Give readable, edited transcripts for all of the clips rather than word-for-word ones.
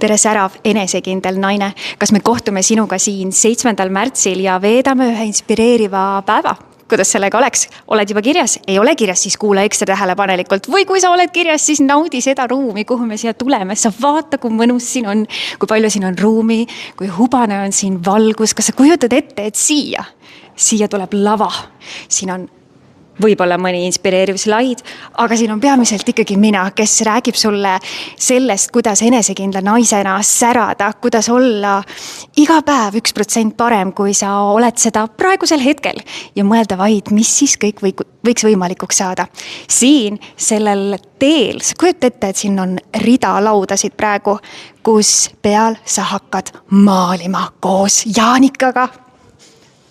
tere, särav, enesekindel naine. Kas me kohtume sinuga siin 7. märtsil ja veedame ühe inspireeriva päeva? Kuidas sellega oleks? Oled juba kirjas? Ei ole kirjas, siis kuula ekstra tähelepanelikult. Või kui sa oled kirjas, siis naudi seda ruumi, kuhu me siia tuleme. Sa vaata, kui mõnus siin on, kui palju siin on ruumi, kui hubane on siin valgus. Kas sa kujutad ette, et siia tuleb lava. Siin on võib-olla mõni inspireeriv slaid, aga siin on peamiselt ikkagi mina, kes räägib sulle sellest, kuidas enesekindla naisena särada, kuidas olla iga päev 1% parem, kui sa oled seda praegusel hetkel ja mõelda vaid, mis siis kõik võiks võimalikuks saada. Siin sellel teel, sa kujut ette, et siin on rida laudasid praegu, kus peal sa hakkad maalima koos Jaanikaga.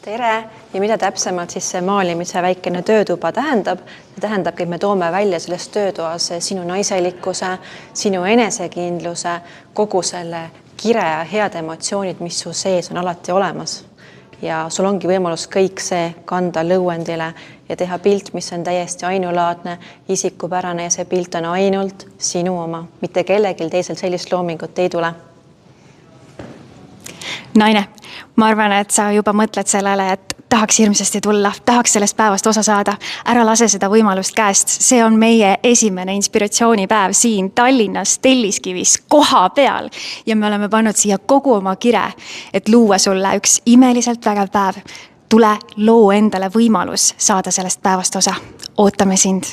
Tere! Ja mida täpsemalt siis see maalimise väikene töötuba tähendab? See tähendabki, et me toome välja selles töötoas sinu naiselikkuse, sinu enesekindluse, kogu selle kire ja head emotsioonid, mis su sees on alati olemas. Ja sul ongi võimalus kõik see kanda lõuendile ja teha pilt, mis on täiesti ainulaadne, isikupärane ja see pilt on ainult sinu oma. Mitte kellegil teisel sellist loomingut ei tule. Naine, ma arvan, et sa juba mõtled sellele, et tahaks hirmsasti tulla, tahaks sellest päevast osa saada. Ära lase seda võimalust käest. See on meie esimene inspiratsioonipäev siin Tallinnas, Telliskivis, koha peal. Ja me oleme pannud siia kogu oma kire, et luua sulle üks imeliselt vägev päev. Tule loo endale võimalus saada sellest päevast osa. Ootame sind.